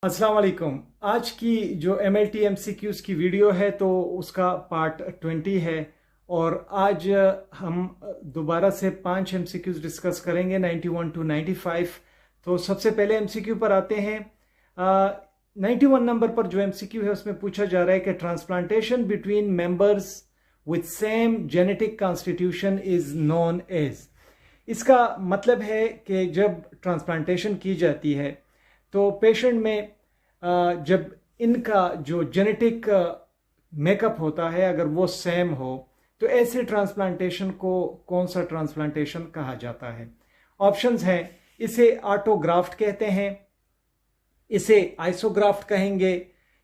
अस्सलाम वालेकुम। आज की जो MLT MCQs की वीडियो है तो उसका पार्ट 20 है और आज हम दोबारा से 5 MCQs डिस्कस करेंगे 91 to 95। तो सबसे पहले MCQ पर आते हैं। 91 नंबर पर जो MCQ है उसमें पूछा जा रहा है कि transplantation between members with same genetic constitution is known as. इसका मतलब है कि जब ट्रांसप्लांटेशन की जाती है तो पेशेंट में जब इनका जो जेनेटिक मेकअप होता है अगर वो सेम हो तो ऐसे ट्रांसप्लांटेशन को कौन सा ट्रांसप्लांटेशन कहा जाता है। ऑप्शंस हैं, इसे ऑटोग्राफ्ट कहते हैं, इसे आइसोग्राफ्ट कहेंगे,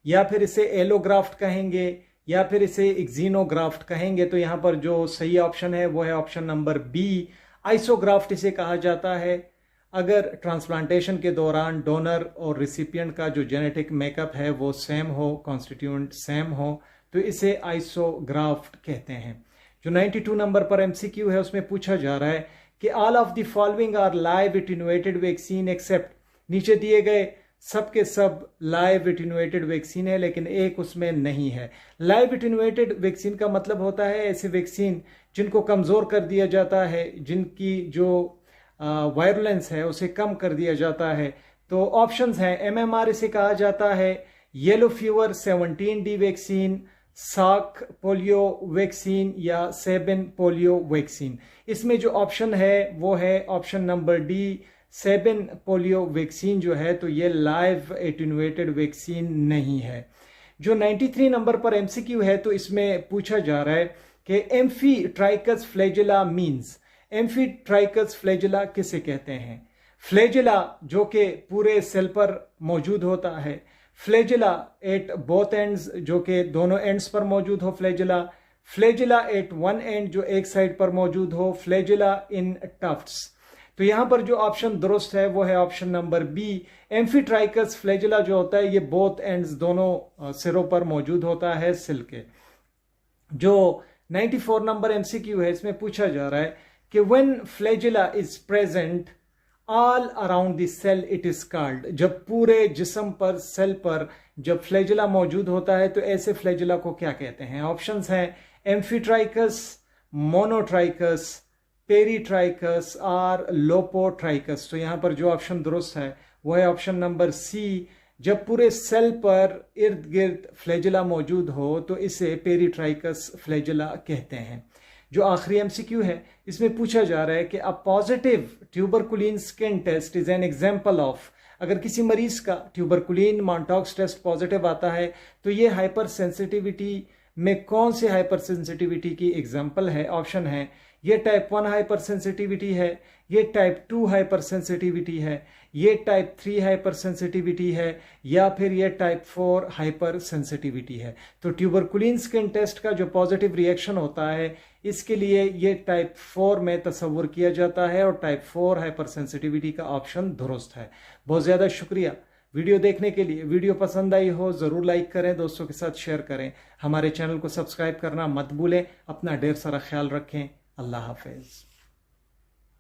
या फिर इसे एलोग्राफ्ट कहेंगे, या फिर इसे एक्जीनोग्राफ्ट कहेंगे। तो यहाँ पर जो सही ऑप्शन है वो है ऑप्शन नंबर बी, आइसोग्राफ्ट इसे कहा जाता है। अगर ट्रांसप्लांटेशन के दौरान डोनर और रिसिपिएंट का जो जेनेटिक मेकअप है वो सेम हो, कॉन्स्टिट्यूएंट सेम हो, तो इसे आइसोग्राफ्ट कहते हैं। जो 92 नंबर पर MCQ है उसमें पूछा जा रहा है कि all of the following are live attenuated vaccine except, नीचे दिए गए सब के सब लाइव एटेन्युएटेड वैक्सीन है लेकिन एक उसमें नहीं है। लाइव एटेन्युएटेड वैक्सीन का मतलब होता है ऐसे वैक्सीन जिनको कमज़ोर कर दिया जाता है, जिनकी जो वायरुलेंस है उसे कम कर दिया जाता है। तो ऑप्शंस हैं, MMR इसे कहा जाता है, येलो फीवर 17D वैक्सीन, साक पोलियो वैक्सीन या सेबन पोलियो वैक्सीन। इसमें जो ऑप्शन है वो है option number D, seven polio vaccine जो है तो ये लाइव एटेन्युएटेड वैक्सीन नहीं है। जो 93 नंबर पर MCQ है तो इसमें पूछा जा रहा है कि amphitrichous flagella means, amphitrichous flagella किसे कहते हैं। फ्लैजेला जो कि पूरे सेल पर मौजूद होता है, फ्लैजेला एट बोथ एंड्स जो कि दोनों एंड्स पर मौजूद हो, flagella, flagella at one end जो एक साइड पर मौजूद हो, फ्लैजेला इन टफ्ट्स। तो यहां पर जो ऑप्शन दुरुस्त है वो है option number B, amphitrichous flagella जो होता है ये बोथ एंड्स दोनों सिरों पर मौजूद होता है सेल के। जो 94 नंबर MCQ है इसमें पूछा जा रहा है कि when flagella is present all around the cell it is called, जब पूरे जिस्म पर सेल पर जब फ्लैजेला मौजूद होता है तो ऐसे फ्लैजेला को क्या कहते हैं। ऑप्शंस हैं एम्फीट्राइकस, मोनोट्राइकस, पेरीट्राइकस और लोपोट्राइकस। तो यहाँ पर जो ऑप्शन दुरुस्त है वो है ऑप्शन नंबर सी, जब पूरे सेल पर इर्द गिर्द फ्लैजेला मौजूद हो तो इसे पेरीट्राइकस फ्लैजेला कहते हैं। जो आखिरी MCQ है इसमें पूछा जा रहा है कि a positive tuberculin skin test is an example of, अगर किसी मरीज का ट्यूबरकुलिन मॉन्टॉक्स टेस्ट पॉजिटिव आता है तो ये हाइपर सेंसिटिविटी में कौन से हाइपर सेंसिटिविटी की एग्जांपल है। ऑप्शन है, ये टाइप 1 हाइपर सेंसिटिविटी है, ये टाइप 2 हाइपर सेंसिटिविटी है, ये टाइप 3 हाइपर सेंसिटिविटी है, या फिर ये टाइप 4 हाइपर सेंसिटिविटी है। तो ट्यूबरकुलिन स्किन टेस्ट का जो पॉजिटिव रिएक्शन होता है इसके लिए ये टाइप 4 में तस्वुर किया जाता है और टाइप 4 हाइपर सेंसिटिविटी का ऑप्शन दुरुस्त है। बहुत ज़्यादा शुक्रिया वीडियो देखने के लिए। वीडियो पसंद आई हो ज़रूर लाइक करें, दोस्तों के साथ शेयर करें, हमारे चैनल को सब्सक्राइब करना मत भूलें। अपना ढेर सारा ख्याल रखें। अल्लाह हाफिज़।